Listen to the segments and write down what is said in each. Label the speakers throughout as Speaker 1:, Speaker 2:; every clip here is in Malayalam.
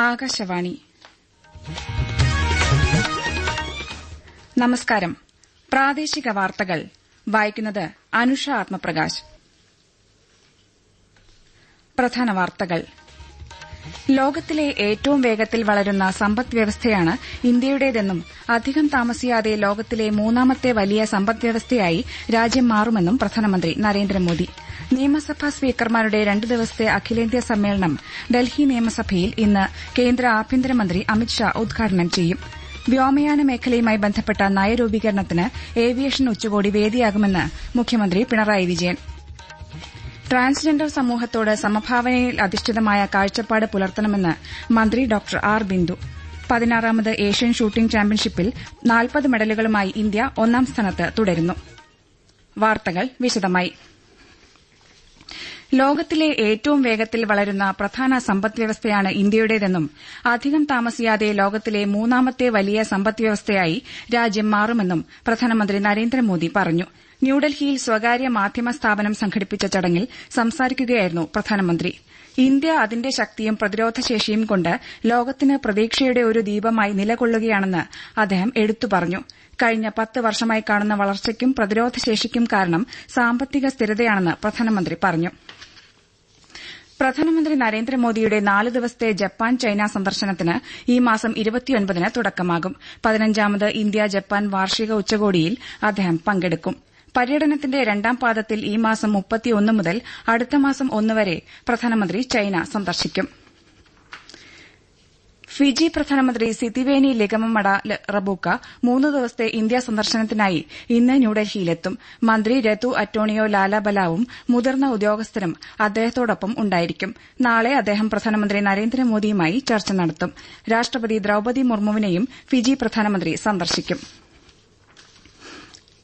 Speaker 1: ആകാശവാണി. നമസ്കാരം. പ്രാദേശിക വാർത്തകൾ വായിക്കുന്നത് അനുഷ ആത്മപ്രകാശ്. പ്രധാന വാർത്തകൾ. ലോകത്തിലെ ഏറ്റവും വേഗത്തിൽ വളരുന്ന സമ്പദ്വ്യവസ്ഥയാണ് ഇന്ത്യയുടേതെന്നും അധികം താമസിയാതെ ലോകത്തിലെ മൂന്നാമത്തെ വലിയ സമ്പദ്വ്യവസ്ഥയായി രാജ്യം മാറുമെന്നും പ്രധാനമന്ത്രി നരേന്ദ്രമോദി. നിയമസഭാ സ്പീക്കർമാരുടെ 2 ദിവസത്തെ അഖിലേന്ത്യാ സമ്മേളനം ഡൽഹി നിയമസഭയിൽ ഇന്ന് കേന്ദ്ര ആഭ്യന്തരമന്ത്രി അമിത്ഷാ ഉദ്ഘാടനം ചെയ്യും. വ്യോമയാന മേഖലയുമായി ബന്ധപ്പെട്ട നയരൂപീകരണത്തിന് ഏവിയേഷൻ ഉച്ചകോടി വേദിയാകുമെന്ന് മുഖ്യമന്ത്രി പിണറായി വിജയൻ. ട്രാൻസ്ജെൻഡർ സമൂഹത്തോട് സമഭാവനയിൽ അധിഷ്ഠിതമായ കാഴ്ചപ്പാട് പുലർത്തണമെന്ന് മന്ത്രി ഡോക്ടർ ആർ ബിന്ദു. 16ാമത് ഏഷ്യൻ ഷൂട്ടിംഗ് ചാമ്പ്യൻഷിപ്പിൽ 40 മെഡലുകളുമായി ഇന്ത്യ ഒന്നാം സ്ഥാനത്ത് തുടരുന്നു. വാർത്തകൾ വിശദമായി. ലോകത്തിലെ ഏറ്റവും വേഗത്തിൽ വളരുന്ന പ്രധാന സമ്പദ്വ്യവസ്ഥയാണ് ഇന്ത്യയുടേതെന്നും അധികം താമസിയാതെ ലോകത്തിലെ മൂന്നാമത്തെ വലിയ സമ്പദ്വ്യവസ്ഥയായി രാജ്യം മാറുമെന്നും പ്രധാനമന്ത്രി നരേന്ദ്രമോദി പറഞ്ഞു. ന്യൂഡൽഹിയിൽ സ്വകാര്യ മാധ്യമ സ്ഥാപനം സംഘടിപ്പിച്ച ചടങ്ങിൽ സംസാരിക്കുകയായിരുന്നു പ്രധാനമന്ത്രി. ഇന്ത്യ അതിന്റെ ശക്തിയും പ്രതിരോധശേഷിയും കൊണ്ട് ലോകത്തിന് പ്രതീക്ഷയുടെ ഒരു ദീപമായി നിലകൊള്ളുകയാണെന്ന് അദ്ദേഹം എടുത്തു പറഞ്ഞു. കഴിഞ്ഞ 10 വർഷമായി കാണുന്ന വളർച്ചയ്ക്കും പ്രതിരോധശേഷിക്കും കാരണം സാമ്പത്തിക സ്ഥിരതയാണെന്ന് പ്രധാനമന്ത്രി പറഞ്ഞു. പ്രധാനമന്ത്രി നരേന്ദ്രമോദിയുടെ 4 ദിവസത്തെ ജപ്പാൻ ചൈന സന്ദർശനത്തിന് ഈ മാസം 29-ന് തുടക്കമാകും. 15ാമത് ഇന്ത്യ ജപ്പാൻ വാർഷിക ഉച്ചകോടിയിൽ അദ്ദേഹം പങ്കെടുക്കും. പര്യടനത്തിന്റെ 2ാം പാദത്തിൽ ഈ മാസം 31 മുതൽ അടുത്ത മാസം 1 വരെ പ്രധാനമന്ത്രി ചൈന സന്ദർശിക്കും. ഫിജി പ്രധാനമന്ത്രി സിതിവേനി ലിഗമമഡ റബൂക്ക 3 ദിവസത്തെ ഇന്ത്യാ സന്ദർശനത്തിനായി ഇന്ന് ന്യൂഡൽഹിയിലെത്തും. മന്ത്രി രതു അറ്റോണിയോ ലാലബലാവും മുതിർന്ന ഉദ്യോഗസ്ഥരും അദ്ദേഹത്തോടൊപ്പം ഉണ്ടായിരിക്കും. നാളെ അദ്ദേഹം പ്രധാനമന്ത്രി നരേന്ദ്രമോദിയുമായി ചർച്ച നടത്തും. രാഷ്ട്രപതി ദ്രൌപദി മുർമുവിനെയും ഫിജി പ്രധാനമന്ത്രി സന്ദർശിക്കും.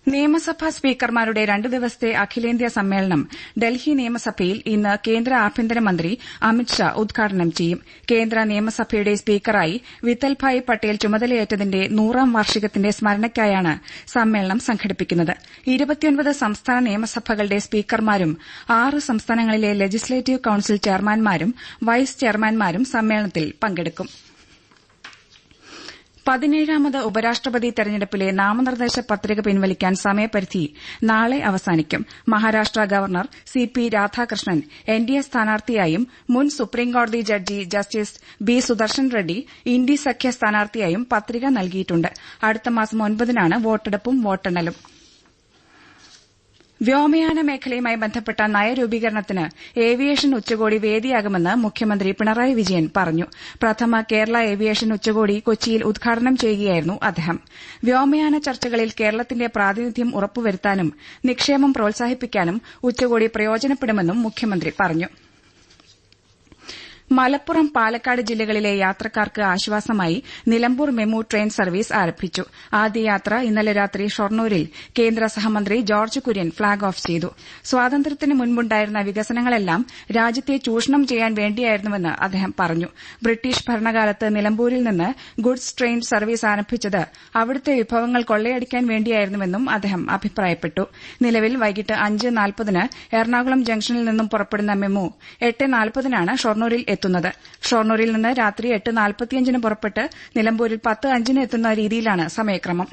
Speaker 1: നിയമസഭാ സ്പീക്കർമാരുടെ 2 ദിവസത്തെ അഖിലേന്ത്യാ സമ്മേളനം ഡൽഹി നിയമസഭയിൽ ഇന്ന് കേന്ദ്ര ആഭ്യന്തരമന്ത്രി അമിത്ഷാ ഉദ്ഘാടനം ചെയ്യും. കേന്ദ്ര നിയമസഭയുടെ സ്പീക്കറായി വിത്തൽഭായ് പട്ടേൽ ചുമതലയേറ്റതിന്റെ 100ാം വാർഷികത്തിന്റെ സ്മരണയ്ക്കായാണ് സമ്മേളനം സംഘടിപ്പിക്കുന്നത്. 29 സംസ്ഥാന നിയമസഭകളുടെ സ്പീക്കർമാരും 6 സംസ്ഥാനങ്ങളിലെ ലെജിസ്ലേറ്റീവ് കൌൺസിൽ ചെയർമാൻമാരും വൈസ് ചെയർമാൻമാരും സമ്മേളനത്തിൽ പങ്കെടുക്കും. 17ാമത് ഉപരാഷ്ട്രപതി തെരഞ്ഞെടുപ്പിലെ നാമനിർദ്ദേശ പത്രിക പിൻവലിക്കാൻ സമയപരിധി നാളെ അവസാനിക്കും. Maharashtra governor CP Radhakrishnan NDA സ്ഥാനാർത്ഥിയായും മുൻ സുപ്രീംകോടതി judge justice B Sudarshan Reddy India സഖ്യ സ്ഥാനാർത്ഥിയായും പത്രിക നൽകിയിട്ടുണ്ട്. അടുത്ത മാസം 9-നാണ് വോട്ടെടുപ്പും വോട്ടെണ്ണലും. വ്യോമയാന മേഖലയുമായി ബന്ധപ്പെട്ട നയരൂപീകരണത്തിന് ഏവിയേഷൻ ഉച്ചകോടി വേദിയാകുമെന്ന് മുഖ്യമന്ത്രി പിണറായി വിജയൻ പറഞ്ഞു. പ്രഥമ കേരള ഏവിയേഷൻ ഉച്ചകോടി കൊച്ചിയിൽ ഉദ്ഘാടനം ചെയ്യുകയായിരുന്നു അദ്ദേഹം. വ്യോമയാന ചർച്ചകളിൽ കേരളത്തിന്റെ പ്രാതിനിധ്യം ഉറപ്പുവരുത്താനും നിക്ഷേപം പ്രോത്സാഹിപ്പിക്കാനും ഉച്ചകോടി പ്രയോജനപ്പെടുമെന്നും മുഖ്യമന്ത്രി പറഞ്ഞു. മലപ്പുറം, പാലക്കാട് ജില്ലകളിലെ യാത്രക്കാർക്ക് ആശ്വാസമായി നിലമ്പൂർ മെമു ട്രെയിൻ സർവീസ് ആരംഭിച്ചു. ആദ്യ യാത്ര ഇന്നലെ രാത്രി ഷൊർണൂരിൽ കേന്ദ്ര സഹമന്ത്രി ജോർജ് കുര്യൻ ഫ്ളാഗ് ഓഫ് ചെയ്തു. സ്വാതന്ത്ര്യത്തിന് മുൻപുണ്ടായിരുന്ന വികസനങ്ങളെല്ലാം രാജ്യത്തെ ചൂഷണം ചെയ്യാൻ വേണ്ടിയായിരുന്നുവെന്ന് അദ്ദേഹം പറഞ്ഞു. ബ്രിട്ടീഷ് ഭരണകാലത്ത് നിലമ്പൂരിൽ നിന്ന് ഗുഡ്സ് ട്രെയിൻ സർവീസ് ആരംഭിച്ചത് അവിടുത്തെ വിഭവങ്ങൾ കൊള്ളയടിക്കാൻ വേണ്ടിയായിരുന്നുവെന്നും അദ്ദേഹം അഭിപ്രായപ്പെട്ടു. നിലവിൽ വൈകിട്ട് 5:40-ന് എറണാകുളം ജംഗ്ഷനിൽ നിന്നും പുറപ്പെടുന്ന മെമു 8:40-നാണ് ഷൊർണൂരിൽ എത്തുന്നത്. ഷൊർണൂരിൽ നിന്ന് രാത്രി 8:45-ന് പുറപ്പെട്ട് നിലമ്പൂരിൽ 10:05-ന് എത്തുന്ന രീതിയിലാണ് സമയക്രമം.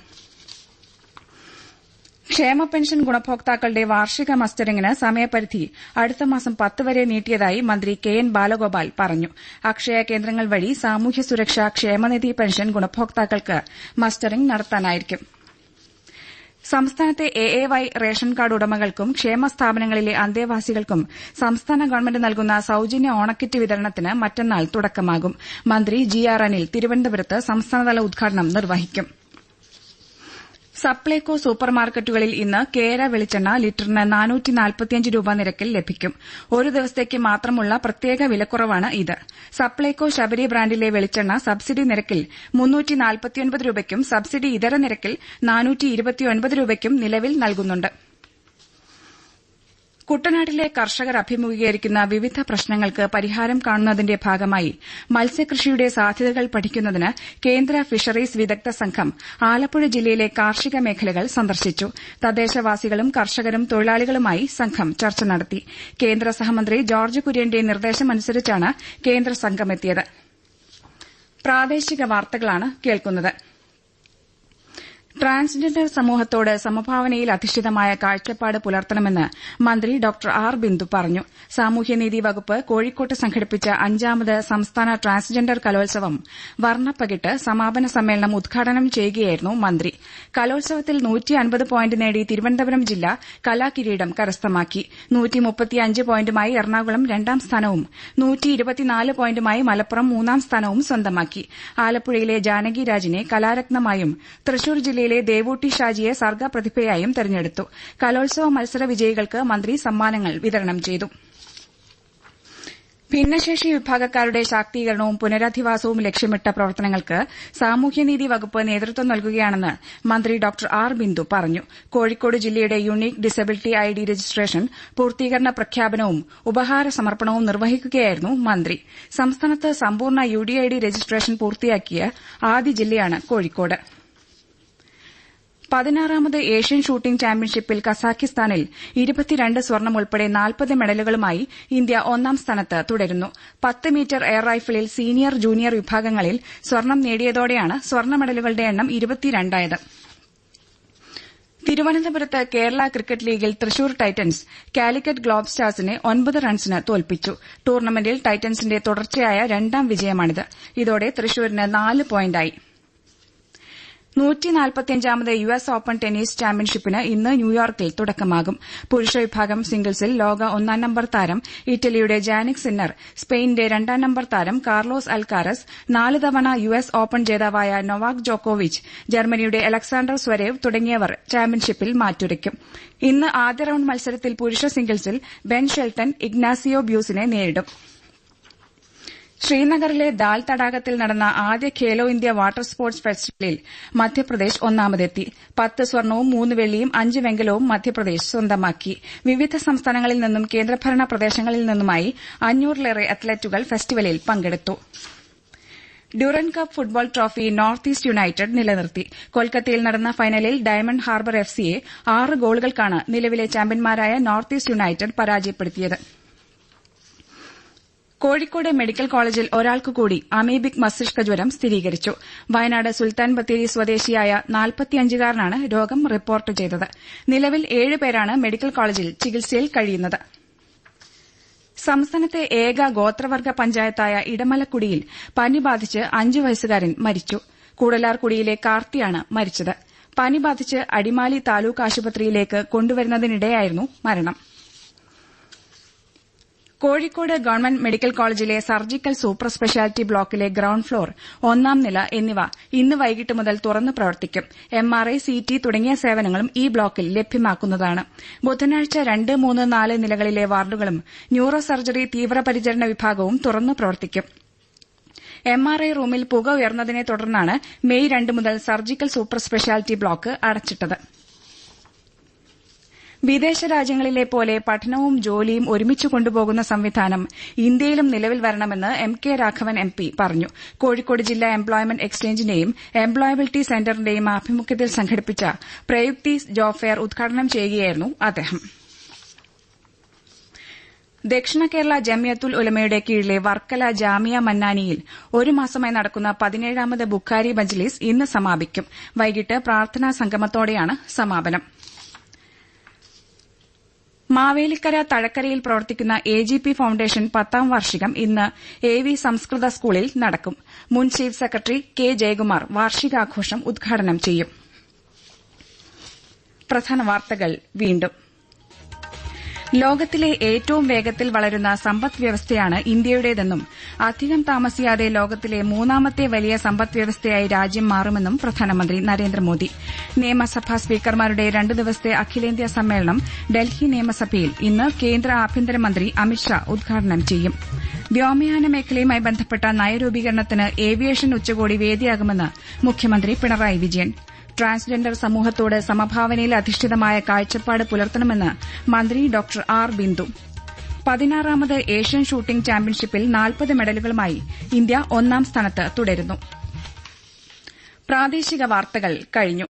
Speaker 1: ക്ഷേമ പെൻഷൻ ഗുണഭോക്താക്കളുടെ വാർഷിക മസ്റ്ററിംഗിന് സമയപരിധി അടുത്ത മാസം 10 വരെ നീട്ടിയതായി മന്ത്രി KN ബാലഗോപാൽ പറഞ്ഞു. അക്ഷയ കേന്ദ്രങ്ങൾ വഴി സാമൂഹ്യ സുരക്ഷാ ക്ഷേമനിധി പെൻഷൻ ഗുണഭോക്താക്കൾക്ക് മസ്റ്ററിംഗ് നടത്താനായിരിക്കും. സംസ്ഥാനത്തെ AAY റേഷൻ കാർഡ് ഉടമകൾക്കും ക്ഷേമ സ്ഥാപനങ്ങളിലെ അന്തേവാസികൾക്കും സംസ്ഥാന ഗവൺമെന്റ് നൽകുന്ന സൌജന്യ ഓണക്കിറ്റ് വിതരണത്തിന് മറ്റന്നാൾ തുടക്കമാകും. മന്ത്രി GR അനിൽ തിരുവനന്തപുരത്ത് സംസ്ഥാനതല ഉദ്ഘാടനം നിർവഹിക്കും. സപ്ലൈകോ സൂപ്പർമാർക്കറ്റുകളിൽ ഇന്ന് കേര വെളിച്ചെണ്ണ ലിറ്ററിന് 445 രൂപ നിരക്കിൽ ലഭിക്കും. ഒരു ദിവസത്തേക്ക് മാത്രമുള്ള പ്രത്യേക വിലക്കുറവാണ് ഇത്. സപ്ലൈകോ ശബരി ബ്രാൻഡിലെ വെളിച്ചെണ്ണ സബ്സിഡി നിരക്കിൽ 349 രൂപയ്ക്കും സബ്സിഡി ഇതര നിരക്കിൽ 429 രൂപയ്ക്കും നിലവിൽ നൽകുന്നുണ്ട്. കുട്ടനാട്ടിലെ കർഷകർ അഭിമുഖീകരിക്കുന്ന വിവിധ പ്രശ്നങ്ങൾക്ക് പരിഹാരം കാണുന്നതിന്റെ ഭാഗമായി മത്സ്യകൃഷിയുടെ സാധ്യതകൾ പഠിക്കുന്നതിന് കേന്ദ്ര ഫിഷറീസ് വിദഗ്ധ സംഘം ആലപ്പുഴ ജില്ലയിലെ കാർഷിക മേഖലകൾ സന്ദർശിച്ചു. തദ്ദേശവാസികളും കർഷകരും തൊഴിലാളികളുമായി സംഘം ചർച്ച നടത്തി. കേന്ദ്ര സഹമന്ത്രി ജോർജ് കുര്യന്റെ നിർദ്ദേശമനുസരിച്ചാണ് കേന്ദ്ര സംഘമെത്തിയത്. പ്രാദേശിക വാർത്തകളാണ് കേൾക്കുന്നത്. ട്രാൻസ്ജെൻഡർ സമൂഹത്തോട് സമഭാവനയിൽ അധിഷ്ഠിതമായ കാഴ്ചപ്പാട് പുലർത്തണമെന്ന് മന്ത്രി ഡോക്ടർ ആർ ബിന്ദു പറഞ്ഞു. സാമൂഹ്യനീതി വകുപ്പ് കോഴിക്കോട്ട് സംഘടിപ്പിച്ച 5ാമത് സംസ്ഥാന ട്രാൻസ്ജെൻഡർ കലോത്സവം വർണ്ണപ്പകിട്ട് സമാപന സമ്മേളനം ഉദ്ഘാടനം ചെയ്യുകയായിരുന്നു മന്ത്രി. കലോത്സവത്തിൽ 150 പോയിന്റ് നേടി തിരുവനന്തപുരം ജില്ല കലാകിരീടം കരസ്ഥമാക്കി. 135 പോയിന്റുമായി എറണാകുളം 2ാം സ്ഥാനവും 124 പോയിന്റുമായി മലപ്പുറം 3ാം സ്ഥാനവും സ്വന്തമാക്കി. ആലപ്പുഴയിലെ ജാനകി രാജിനെ കലാരത്നമായും തൃശൂർ ജില്ലയിലെ ദേവൂട്ടി ഷാജിയെ സർഗപ്രതിഭയായും തെരഞ്ഞെടുത്തു. കലോത്സവ മത്സര വിജയികൾക്ക് മന്ത്രി സമ്മാനങ്ങൾ വിതരണം ചെയ്തു. ഭിന്നശേഷി വിഭാഗക്കാരുടെ ശാക്തീകരണവും പുനരധിവാസവും ലക്ഷ്യമിട്ട പ്രവർത്തനങ്ങൾക്ക് സാമൂഹ്യനീതി വകുപ്പ് നേതൃത്വം നൽകുകയാണെന്ന് മന്ത്രി ഡോക്ടർ ആർ ബിന്ദു പറഞ്ഞു. കോഴിക്കോട് ജില്ലയുടെ യുണീക് ഡിസബിലിറ്റി ഐഡി രജിസ്ട്രേഷൻ പൂർത്തീകരണ പ്രഖ്യാപനവും ഉപഹാര സമർപ്പണവും നിർവഹിക്കുകയായിരുന്നു മന്ത്രി. സംസ്ഥാനത്ത് സമ്പൂർണ്ണ യുഡിഐഡി രജിസ്ട്രേഷൻ പൂർത്തിയാക്കിയ ആദ്യ ജില്ലയാണ് കോഴിക്കോട്. 16ാമത് ഏഷ്യൻ ഷൂട്ടിംഗ് ചാമ്പ്യൻഷിപ്പിൽ കസാഖിസ്ഥാനിൽ 22 സ്വർണം ഉൾപ്പെടെ 40 മെഡലുകളുമായി ഇന്ത്യ 1ാം സ്ഥാനത്ത് തുടരുന്നു. 10 മീറ്റർ എയർ റൈഫിളിൽ സീനിയർ ജൂനിയർ വിഭാഗങ്ങളിൽ സ്വർണം നേടിയതോടെയാണ് സ്വർണ്ണ മെഡലുകളുടെ എണ്ണം 22 തിരുവനന്തപുരത്ത് കേരള ക്രിക്കറ്റ് ലീഗിൽ തൃശൂർ ടൈറ്റൻസ് കാലിക്കറ്റ് ഗ്ലോബ് സ്റ്റാർസിനെ 9 റൺസിന് തോൽപ്പിച്ചു. ടൂർണമെന്റിൽ ടൈറ്റൻസിന്റെ തുടർച്ചയായ 2ാം വിജയമാണിത്. ഇതോടെ തൃശൂരിന് 4 പോയിന്റായി. 145ാമത് യുഎസ് ഓപ്പൺ ടെന്നീസ് ചാമ്പ്യൻഷിപ്പിന് ഇന്ന് ന്യൂയോർക്കിൽ തുടക്കമാകും. പുരുഷ വിഭാഗം സിംഗിൾസിൽ ലോക 1ാം നമ്പർ താരം ഇറ്റലിയുടെ ജാനിക് സിന്നർ, സ്പെയിനിന്റെ 2ാം നമ്പർ താരം കാർലോസ് അൽക്കാരസ്, 4 തവണ യുഎസ് ഓപ്പൺ ജേതാവായ നൊവാക് ജോക്കോവിച്ച്, ജർമ്മനിയുടെ അലക്സാണ്ടർ സ്വരേവ് തുടങ്ങിയവർ ചാമ്പ്യൻഷിപ്പിൽ മാറ്റുരയ്ക്കും. ഇന്ന് ആദ്യ റൌണ്ട് മത്സരത്തിൽ പുരുഷ സിംഗിൾസിൽ ബെൻ ഷെൽട്ടൺ ഇഗ്നാസിയോ ബ്യൂസിനെ നേരിടും. ശ്രീനഗറിലെ ദാൽ തടാകത്തിൽ നടന്ന ആദ്യ ഖേലോ ഇന്ത്യ വാട്ടർ സ്പോർട്സ് ഫെസ്റ്റിവലിൽ മധ്യപ്രദേശ് ഒന്നാമതെത്തി. 10 സ്വർണവും 3 വെള്ളിയും 5 വെങ്കലവും മധ്യപ്രദേശ് സ്വന്തമാക്കി. വിവിധ സംസ്ഥാനങ്ങളിൽ നിന്നും കേന്ദ്രഭരണ പ്രദേശങ്ങളിൽ നിന്നുമായി 500-ലേറെ അത്ലറ്റുകൾ ഫെസ്റ്റിവലിൽ പങ്കെടുത്തു. Durand cup football trophy north east United നിലനിർത്തി. കൊൽക്കത്തയിൽ നടന്ന ഫൈനലിൽ ഡയമണ്ട് ഹാർബർ എഫ്സിയെ 6 ഗോളുകൾക്കാണ് നിലവിലെ ചാമ്പ്യന്മാരായ നോർത്ത് ഈസ്റ്റ് യുണൈറ്റഡ് പരാജയപ്പെടുത്തിയത്. കോഴിക്കോട് മെഡിക്കൽ കോളേജിൽ ഒരാൾക്കുകൂടി അമീബിക് മസ്തിഷ്ക ജ്വരം സ്ഥിരീകരിച്ചു. വയനാട് സുൽത്താൻ ബത്തേരി സ്വദേശിയായ 45-കാരനാണ് രോഗം റിപ്പോർട്ട് ചെയ്തത്. നിലവിൽ 7 പേരാണ് മെഡിക്കൽ കോളേജിൽ ചികിത്സയിൽ കഴിയുന്നത്. സംസ്ഥാനത്തെ ഏക ഗോത്രവർഗ പഞ്ചായത്തായ ഇടമലക്കുടിയിൽ പനി ബാധിച്ച് 5 വയസ്സുകാരൻ മരിച്ചു. കൂടലാർകുടിയിലെ കാർത്തിയാണ് മരിച്ചത്. പനി ബാധിച്ച് അടിമാലി താലൂക്ക് ആശുപത്രിയിലേക്ക് കൊണ്ടുവരുന്നതിനിടെയായിരുന്നു മരണം. കോഴിക്കോട് ഗവൺമെന്റ് മെഡിക്കൽ കോളേജിലെ സർജിക്കൽ സൂപ്പർ സ്പെഷ്യാലിറ്റി ബ്ലോക്കിലെ ഗ്രൌണ്ട് ഫ്ലോർ, 1ാം നില എന്നിവ ഇന്ന് വൈകിട്ട് മുതൽ തുറന്നു പ്രവർത്തിക്കും. MRI, CT തുടങ്ങിയ സേവനങ്ങളും ഈ ബ്ലോക്കിൽ ലഭ്യമാക്കുന്നതാണ്. ബുധനാഴ്ച 2, 3, 4 നിലകളിലെ വാർഡുകളും ന്യൂറോ സർജറി തീവ്രപരിചരണ വിഭാഗവും തുറന്നു പ്രവർത്തിക്കും. MRI റൂമിൽ പുക ഉയർന്നതിനെ തുടർന്നാണ് മെയ് 2 മുതൽ സർജിക്കൽ സൂപ്പർ സ്പെഷ്യാലിറ്റി ബ്ലോക്ക് അടച്ചിട്ടത്. വിദേശ രാജ്യങ്ങളിലെ പോലെ പഠനവും ജോലിയും ഒരുമിച്ച് കൊണ്ടുപോകുന്ന സംവിധാനം ഇന്ത്യയിലും നിലവിൽ വരണമെന്ന് MK രാഘവൻ MP പറഞ്ഞു. കോഴിക്കോട് ജില്ലാ എംപ്ലോയ്മെന്റ് എക്സ്ചേഞ്ചിന്റെയും എംപ്ലോയബിലിറ്റി സെന്ററിന്റെയും ആഭിമുഖ്യത്തിൽ സംഘടിപ്പിച്ച പ്രയുക്തി ജോബ് ഫെയർ ഉദ്ഘാടനം ചെയ്യുകയായിരുന്നു അദ്ദേഹം. ദക്ഷിണ കേരള ജമിയത്തുൽ ഉലമയുടെ കീഴിലെ വർക്കല ജാമിയ മന്നാനിയിൽ 1 മാസമായി നടക്കുന്ന 17ാമത് ബുഖാരി മജ്ലിസ് ഇന്ന് സമാപിക്കും. വൈകിട്ട് പ്രാർത്ഥനാ സംഗമത്തോടെയാണ് സമാപനം. മാവേലിക്കര തഴക്കരയിൽ പ്രവർത്തിക്കുന്ന AGP ഫൌണ്ടേഷൻ 10ാം വാർഷികം ഇന്ന് AV സംസ്കൃത സ്കൂളിൽ നടക്കും. മുൻ ചീഫ് സെക്രട്ടറി K. ജയകുമാർ വാർഷികാഘോഷം ഉദ്ഘാടനം ചെയ്യും. പ്രധാന വാർത്തകൾ വീണ്ടും. ലോകത്തിലെ ഏറ്റവും വേഗത്തിൽ വളരുന്ന സമ്പദ്വ്യവസ്ഥയാണ് ഇന്ത്യയുടേതെന്നും അധികം താമസിയാതെ ലോകത്തിലെ 3ാമത്തെ വലിയ സമ്പദ്വ്യവസ്ഥയായി രാജ്യം മാറുമെന്നും പ്രധാനമന്ത്രി നരേന്ദ്രമോദി. നിയമസഭാ സ്പീക്കർമാരുടെ 2 ദിവസത്തെ അഖിലേന്ത്യാ സമ്മേളനം ഡൽഹി നിയമസഭയിൽ ഇന്ന് കേന്ദ്ര ആഭ്യന്തരമന്ത്രി അമിത്ഷാ ഉദ്ഘാടനം ചെയ്യും. വ്യോമയാന മേഖലയുമായി ബന്ധപ്പെട്ട നയരൂപീകരണത്തിന് ഏവിയേഷൻ ഉച്ചകോടി വേദിയാകുമെന്ന് മുഖ്യമന്ത്രി പിണറായി വിജയൻ. ട്രാൻസ്ജെൻഡർ സമൂഹത്തോട് സമഭാവനയിൽ അധിഷ്ഠിതമായ കാഴ്ചപ്പാട് പുലർത്തണമെന്ന് മന്ത്രി ഡോക്ടർ ആർ ബിന്ദു. 16ാമത് ഏഷ്യൻ ഷൂട്ടിംഗ് ചാമ്പ്യൻഷിപ്പിൽ 40 മെഡലുകളുമായി ഇന്ത്യ 1ാം സ്ഥാനത്ത് തുടരുന്നു. പ്രാദേശിക വാർത്തകൾ കഴിഞ്ഞു.